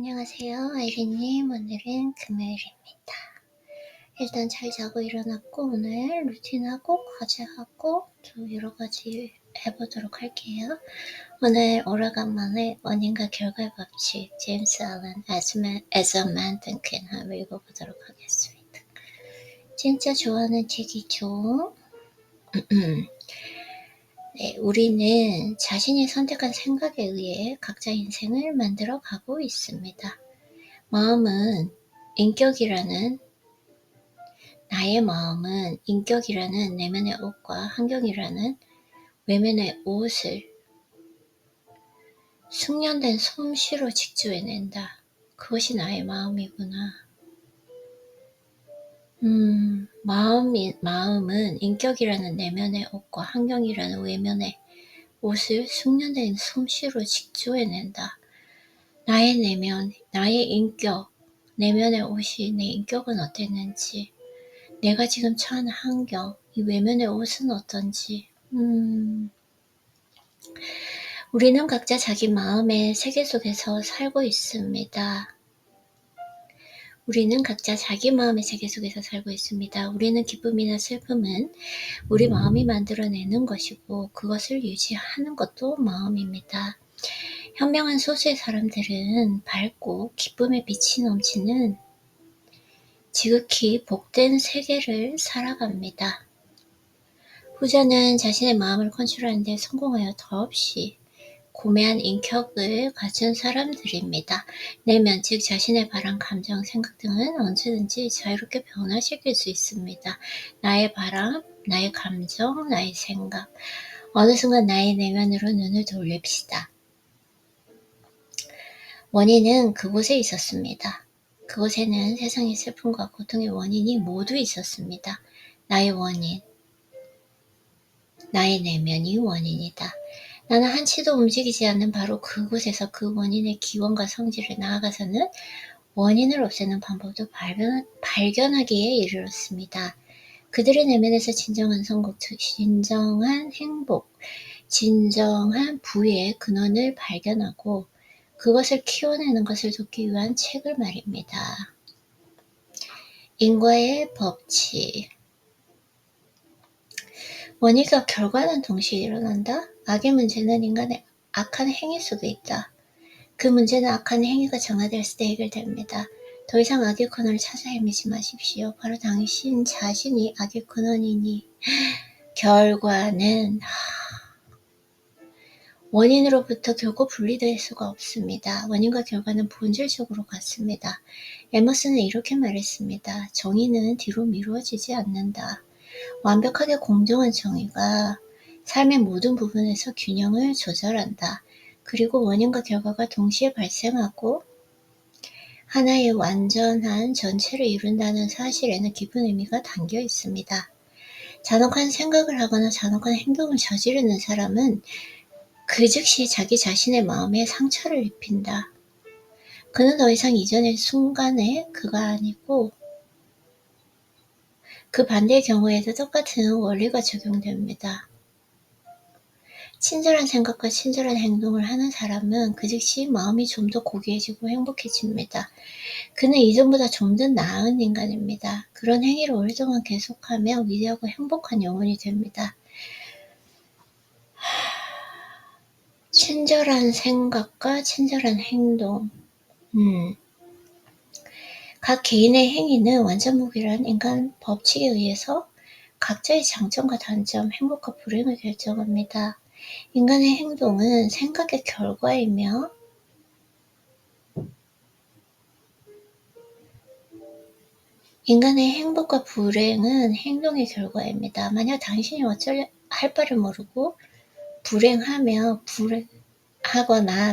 안녕하세요, 아이린님. 오늘은 금요일입니다. 일단 잘 자고 일어났고 오늘 루틴하고 과제하고 또 여러가지 해보도록 할게요. 오늘 오래간만에 원인과 결과의 법칙 제임스 알런 as a man thinking 한번 읽어보도록 하겠습니다. 진짜 좋아하는 책이죠. 네, 우리는 자신이 선택한 생각에 의해 각자 인생을 만들어 가고 있습니다. 나의 마음은 인격이라는 내면의 옷과 환경이라는 외면의 옷을 숙련된 솜씨로 직조해낸다. 그것이 나의 마음이구나. 마음은 인격이라는 내면의 옷과 환경이라는 외면의 옷을 숙련된 솜씨로 직조해낸다. 나의 내면, 나의 인격, 내면의 옷이 내 인격은 어땠는지, 내가 지금 처한 환경, 이 외면의 옷은 어떤지. 우리는 각자 자기 마음의 세계 속에서 살고 있습니다. 우리는 기쁨이나 슬픔은 우리 마음이 만들어내는 것이고 그것을 유지하는 것도 마음입니다. 현명한 소수의 사람들은 밝고 기쁨의 빛이 넘치는 지극히 복된 세계를 살아갑니다. 후자는 자신의 마음을 컨트롤하는 데 성공하여 더없이 고매한 인격을 갖춘 사람들입니다. 내면, 즉 자신의 바람, 감정, 생각 등은 언제든지 자유롭게 변화시킬 수 있습니다. 나의 바람, 나의 감정, 나의 생각. 어느 순간 나의 내면으로 눈을 돌립시다. 원인은 그곳에 있었습니다. 그곳에는 세상의 슬픔과 고통의 원인이 모두 있었습니다. 나의 원인, 나의 내면이 원인이다. 나는 한치도 움직이지 않는 바로 그곳에서 그 원인의 기원과 성질을 나아가서는 원인을 없애는 방법도 발견하기에 이르렀습니다. 그들의 내면에서 진정한 성공, 진정한 행복, 진정한 부의 근원을 발견하고 그것을 키워내는 것을 돕기 위한 책을 말입니다. 인과의 법칙. 원인과 결과는 동시에 일어난다. 악의 문제는 인간의 악한 행위 속에 있다. 그 문제는 악한 행위가 정화되었을 때 해결됩니다. 더 이상 악의 근원을 찾아 헤매지 마십시오. 바로 당신 자신이 악의 근원이니 결과는 원인으로부터 결코 분리될 수가 없습니다. 원인과 결과는 본질적으로 같습니다. 에머슨은 이렇게 말했습니다. 정의는 뒤로 미루어지지 않는다. 완벽하게 공정한 정의가 삶의 모든 부분에서 균형을 조절한다. 그리고 원인과 결과가 동시에 발생하고 하나의 완전한 전체를 이룬다는 사실에는 깊은 의미가 담겨 있습니다. 잔혹한 생각을 하거나 잔혹한 행동을 저지르는 사람은 그 즉시 자기 자신의 마음에 상처를 입힌다. 그는 더 이상 이전의 순간의 그가 아니고 그 반대의 경우에도 똑같은 원리가 적용됩니다. 친절한 생각과 친절한 행동을 하는 사람은 그 즉시 마음이 좀 더 고귀해지고 행복해집니다. 그는 이전보다 좀 더 나은 인간입니다. 그런 행위를 오랫동안 계속하며 위대하고 행복한 영혼이 됩니다. 친절한 생각과 친절한 행동. 각 개인의 행위는 완전무결한 인간 법칙에 의해서 각자의 장점과 단점, 행복과 불행을 결정합니다. 인간의 행동은 생각의 결과이며 인간의 행복과 불행은 행동의 결과입니다. 만약 당신이 어쩔 할 바를 모르고 불행하거나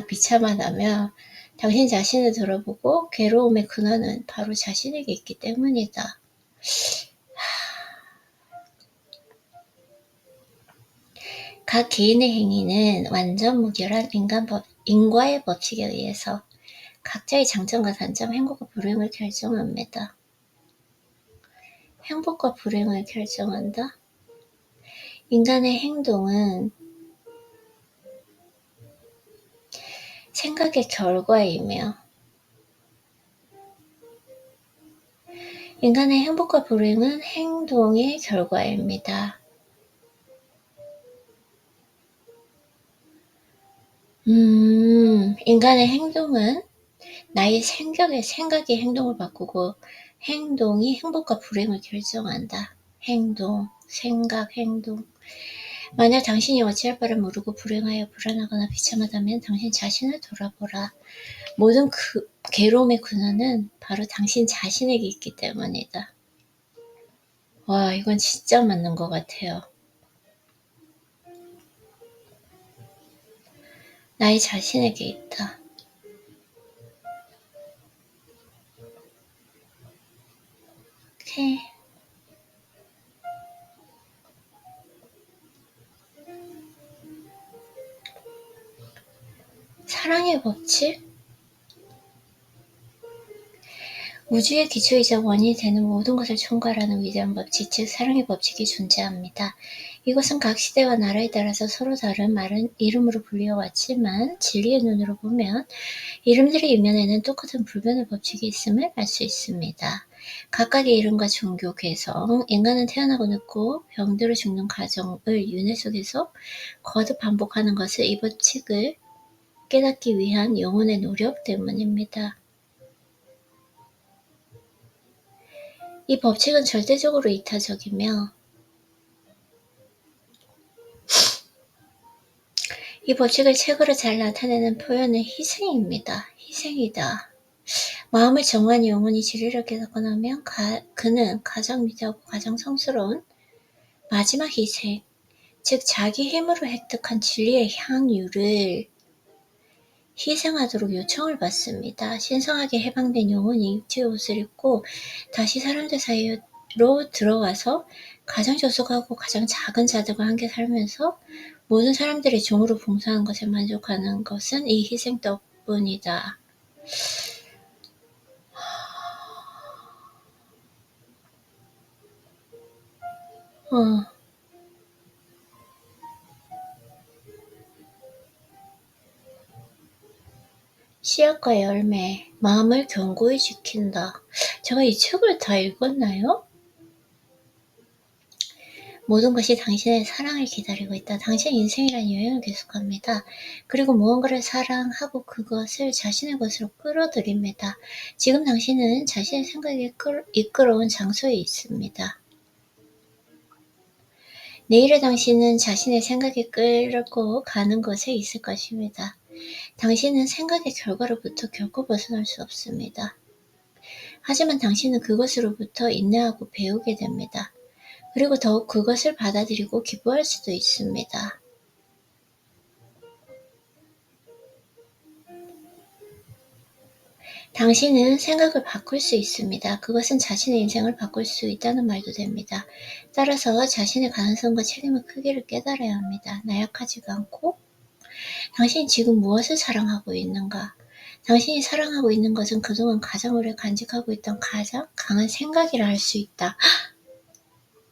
비참하다면 당신 자신을 돌아보고 괴로움의 근원은 바로 자신에게 있기 때문이다. 각 개인의 행위는 완전 무결한 인과의 법칙에 의해서 각자의 장점과 단점, 행복과 불행을 결정합니다. 행복과 불행을 결정한다? 인간의 행동은 생각의 결과이며 인간의 행복과 불행은 행동의 결과입니다. 인간의 행동은 나의 생각이 행동을 바꾸고 행동이 행복과 불행을 결정한다. 행동, 생각, 행동. 만약 당신이 어찌할 바를 모르고 불행하여 불안하거나 비참하다면 당신 자신을 돌아보라. 모든 괴로움의 근원은 바로 당신 자신에게 있기 때문이다. 와, 이건 진짜 맞는 것 같아요. 나의 자신에게 있다. 오케이. 사랑의 법칙? 우주의 기초이자 원인이 되는 모든 것을 총괄하는 위대한 법칙, 즉 사랑의 법칙이 존재합니다. 이것은 각 시대와 나라에 따라서 서로 다른 이름으로 불리어왔지만 진리의 눈으로 보면 이름들의 이면에는 똑같은 불변의 법칙이 있음을 알 수 있습니다. 각각의 이름과 종교, 개성, 인간은 태어나고 늙고 병들어 죽는 과정을 윤회 속에서 거듭 반복하는 것을 이 법칙을 깨닫기 위한 영혼의 노력 때문입니다. 이 법칙은 절대적으로 이타적이며 이 법칙을 책으로 잘 나타내는 표현은 희생입니다. 희생이다. 마음을 정한 영혼이 진리를 깨닫고 나면 그는 가장 위대하고 가장 성스러운 마지막 희생, 즉 자기 힘으로 획득한 진리의 향유를 희생하도록 요청을 받습니다. 신성하게 해방된 영혼이 육체의 옷을 입고 다시 사람들 사이로 들어와서 가장 조속하고 가장 작은 자들과 함께 살면서 모든 사람들의 종으로 봉사하는 것에 만족하는 것은 이 희생 덕분이다. 씨앗과 열매, 마음을 견고히 지킨다. 제가 이 책을 다 읽었나요? 모든 것이 당신의 사랑을 기다리고 있다. 당신의 인생이란 여행을 계속합니다. 그리고 무언가를 사랑하고 그것을 자신의 것으로 끌어들입니다. 지금 당신은 자신의 생각에 이끌어온 장소에 있습니다. 내일의 당신은 자신의 생각에 끌고 가는 것에 있을 것입니다. 당신은 생각의 결과로부터 결코 벗어날 수 없습니다. 하지만 당신은 그것으로부터 인내하고 배우게 됩니다. 그리고 더욱 그것을 받아들이고 기뻐할 수도 있습니다. 당신은 생각을 바꿀 수 있습니다. 그것은 자신의 인생을 바꿀 수 있다는 말도 됩니다. 따라서 자신의 가능성과 책임의 크기를 깨달아야 합니다. 나약하지가 않고 당신이 지금 무엇을 사랑하고 있는가? 당신이 사랑하고 있는 것은 그동안 가장 오래 간직하고 있던 가장 강한 생각이라 할 수 있다.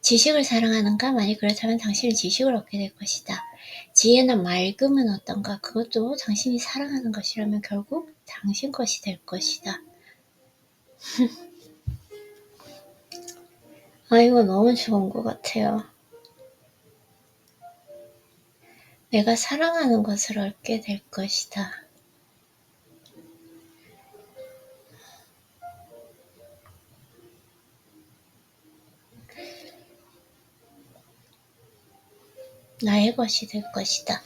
지식을 사랑하는가? 만약 그렇다면 당신은 지식을 얻게 될 것이다. 지혜나 맑음은 어떤가? 그것도 당신이 사랑하는 것이라면 결국 당신 것이 될 것이다. 이거 너무 좋은 것 같아요. 내가 사랑하는 것을 얻게 될 것이다. 나의 것이 될 것이다.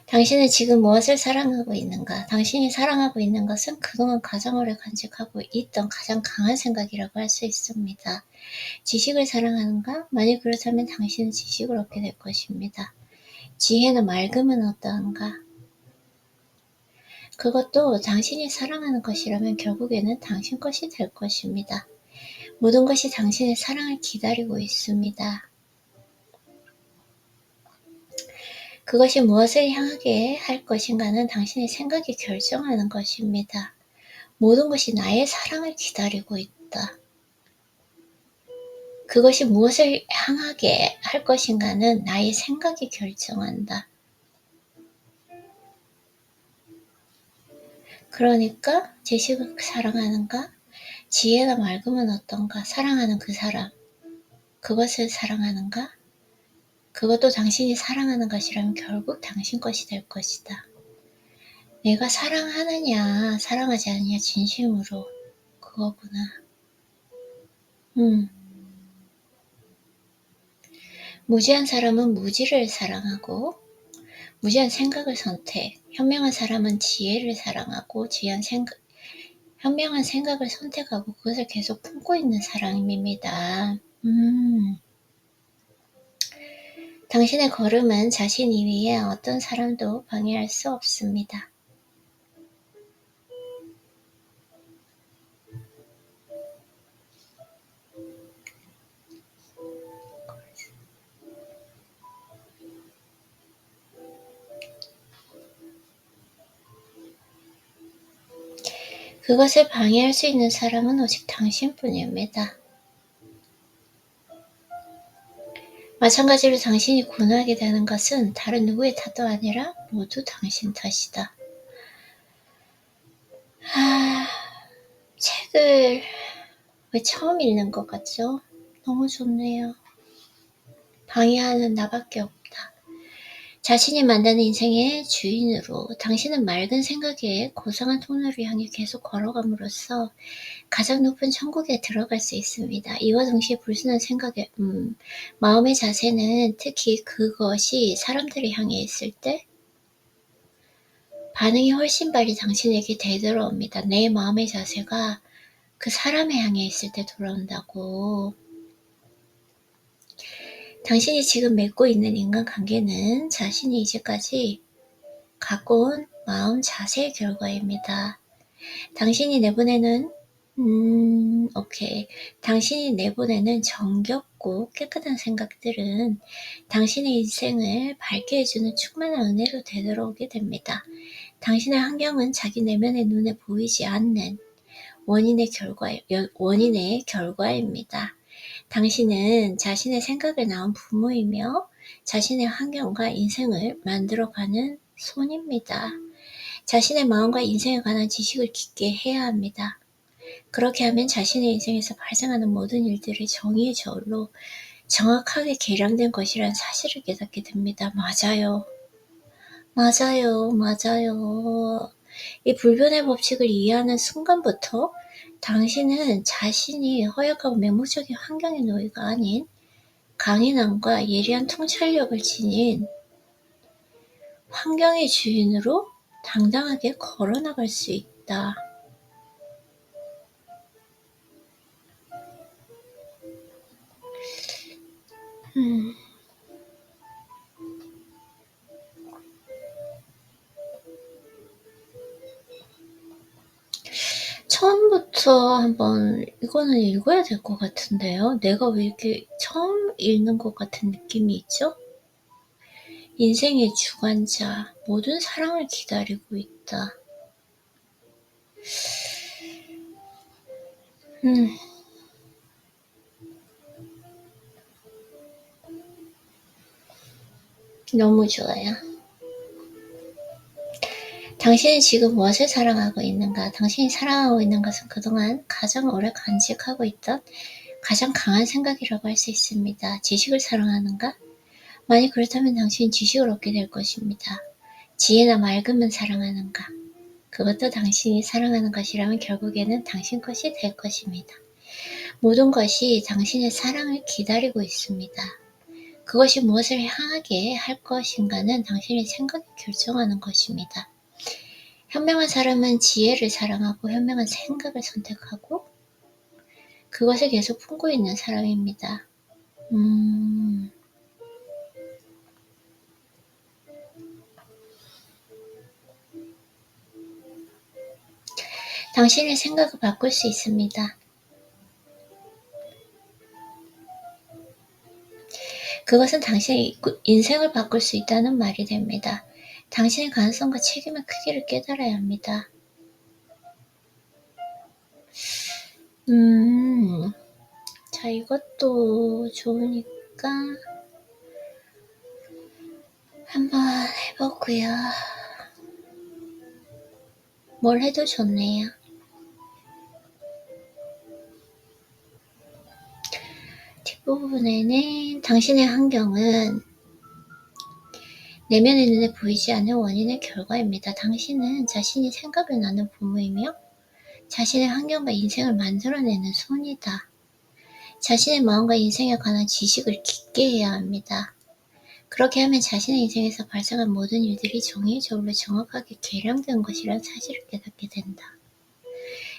당신은 지금 무엇을 사랑하고 있는가? 당신이 사랑하고 있는 것은 그동안 가장 오래 간직하고 있던 가장 강한 생각이라고 할 수 있습니다. 지식을 사랑하는가? 만약 그렇다면 당신은 지식을 얻게 될 것입니다. 지혜나 맑음은 어떠한가? 그것도 당신이 사랑하는 것이라면 결국에는 당신 것이 될 것입니다. 모든 것이 당신의 사랑을 기다리고 있습니다. 그것이 무엇을 향하게 할 것인가는 당신의 생각이 결정하는 것입니다. 모든 것이 나의 사랑을 기다리고 있다. 그것이 무엇을 향하게 할 것인가는 나의 생각이 결정한다. 그러니까 지식을 사랑하는가? 지혜나 맑음은 어떤가? 사랑하는 그 사람. 그것을 사랑하는가? 그것도 당신이 사랑하는 것이라면 결국 당신 것이 될 것이다. 내가 사랑하느냐, 사랑하지 않느냐, 진심으로. 그거구나. 무지한 사람은 무지를 사랑하고, 무지한 생각을 선택. 현명한 사람은 지혜를 사랑하고, 현명한 생각을 선택하고, 그것을 계속 품고 있는 사람입니다. 당신의 걸음은 자신 이외에 어떤 사람도 방해할 수 없습니다. 그것을 방해할 수 있는 사람은 오직 당신뿐입니다. 마찬가지로 당신이 고뇌하게 되는 것은 다른 누구의 탓도 아니라 모두 당신 탓이다. 책을 왜 처음 읽는 것 같죠? 너무 좋네요. 방해하는 나밖에 없다. 자신이 만드는 인생의 주인으로 당신은 맑은 생각에 고상한 통로를 향해 계속 걸어감으로써 가장 높은 천국에 들어갈 수 있습니다. 이와 동시에 불순한 생각에 마음의 자세는 특히 그것이 사람들을 향해 있을 때 반응이 훨씬 빨리 당신에게 되돌아옵니다. 내 마음의 자세가 그 사람을 향해 있을 때 돌아온다고. 당신이 지금 맺고 있는 인간관계는 자신이 이제까지 갖고 온 마음 자세의 결과입니다. 당신이 내보내는 당신이 내보내는 정겹고 깨끗한 생각들은 당신의 인생을 밝게 해주는 충만한 은혜로 되돌아오게 됩니다. 당신의 환경은 자기 내면의 눈에 보이지 않는 원인의 결과입니다. 당신은 자신의 생각에 낳은 부모이며 자신의 환경과 인생을 만들어가는 손입니다. 자신의 마음과 인생에 관한 지식을 깊게 해야 합니다. 그렇게 하면 자신의 인생에서 발생하는 모든 일들이 정의의 저울로 정확하게 계량된 것이라는 사실을 깨닫게 됩니다. 맞아요. 이 불변의 법칙을 이해하는 순간부터 당신은 자신이 허약하고 맹목적인 환경의 노예가 아닌 강인함과 예리한 통찰력을 지닌 환경의 주인으로 당당하게 걸어나갈 수 있다. 처음부터 한번 이거는 읽어야 될 것 같은데요. 내가 왜 이렇게 처음 읽는 것 같은 느낌이 있죠? 인생의 주관자, 모든 사랑을 기다리고 있다. 너무 좋아요. 당신은 지금 무엇을 사랑하고 있는가? 당신이 사랑하고 있는 것은 그동안 가장 오래 간직하고 있던 가장 강한 생각이라고 할 수 있습니다. 지식을 사랑하는가? 만약 그렇다면 당신은 지식을 얻게 될 것입니다. 지혜나 맑음은 사랑하는가? 그것도 당신이 사랑하는 것이라면 결국에는 당신 것이 될 것입니다. 모든 것이 당신의 사랑을 기다리고 있습니다. 그것이 무엇을 향하게 할 것인가는 당신의 생각이 결정하는 것입니다. 현명한 사람은 지혜를 사랑하고 현명한 생각을 선택하고 그것을 계속 품고 있는 사람입니다. 당신의 생각을 바꿀 수 있습니다. 그것은 당신의 인생을 바꿀 수 있다는 말이 됩니다. 당신의 가능성과 책임의 크기를 깨달아야 합니다. 자, 이것도 좋으니까 한번 해보고요. 뭘 해도 좋네요. 부분에는 당신의 환경은 내면의 눈에 보이지 않는 원인의 결과입니다. 당신은 자신이 생각을 나는 부모이며 자신의 환경과 인생을 만들어내는 손이다. 자신의 마음과 인생에 관한 지식을 깊게 해야 합니다. 그렇게 하면 자신의 인생에서 발생한 모든 일들이 정의적으로 정확하게 계량된 것이라는 사실을 깨닫게 된다.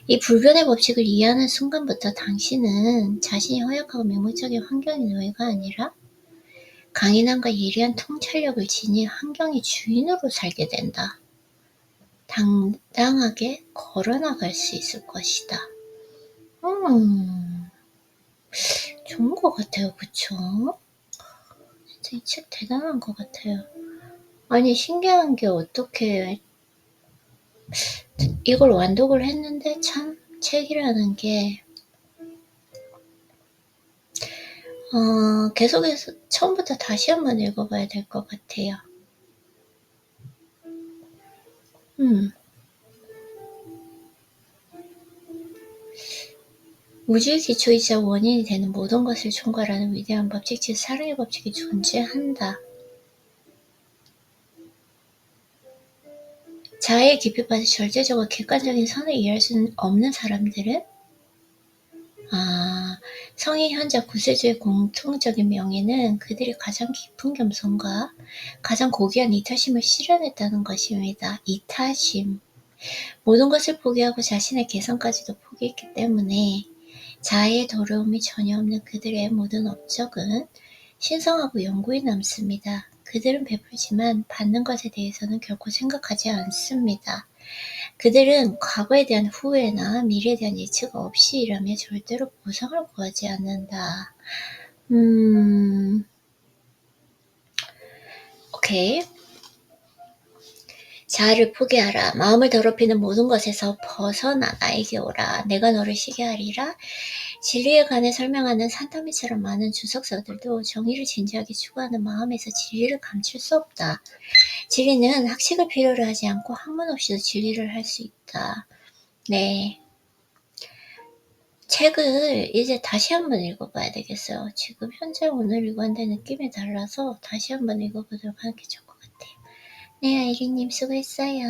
이 불변의 법칙을 이해하는 순간부터 당신은 자신이 허약하고 맹목적인 환경의 노예가 아니라 강인함과 예리한 통찰력을 지닌 환경의 주인으로 살게 된다. 당당하게 걸어나갈 수 있을 것이다. 좋은 것 같아요. 그쵸? 진짜 이 책 대단한 것 같아요. 아니 신기한 게 어떻게 이걸 완독을 했는데 참 책이라는 게 계속해서 처음부터 다시 한번 읽어봐야 될 것 같아요. 우주의 기초이자 원인이 되는 모든 것을 총괄하는 위대한 법칙, 즉 사랑의 법칙이 존재한다. 자아의 깊이 빠져 절대적으로 객관적인 선을 이해할 수 없는 사람들은 성인 현자 구세주의 공통적인 명예는 그들이 가장 깊은 겸손과 가장 고귀한 이타심을 실현했다는 것입니다. 이타심. 모든 것을 포기하고 자신의 개성까지도 포기했기 때문에 자아의 더러움이 전혀 없는 그들의 모든 업적은 신성하고 영구히 남습니다. 그들은 베풀지만 받는 것에 대해서는 결코 생각하지 않습니다. 그들은 과거에 대한 후회나 미래에 대한 예측 없이 일하며 절대로 보상을 구하지 않는다. 오케이. 자아를 포기하라. 마음을 더럽히는 모든 것에서 벗어나 나에게 오라. 내가 너를 쉬게 하리라. 진리에 관해 설명하는 산더미처럼 많은 주석서들도 정의를 진지하게 추구하는 마음에서 진리를 감출 수 없다. 진리는 학식을 필요로 하지 않고 학문 없이도 진리를 할 수 있다. 네. 책을 이제 다시 한번 읽어봐야 되겠어요. 지금 현재 오늘 읽었는데 느낌이 달라서 다시 한번 읽어보도록 하는 게 좋을 것 같아요. 네, 아이린님 수고했어요.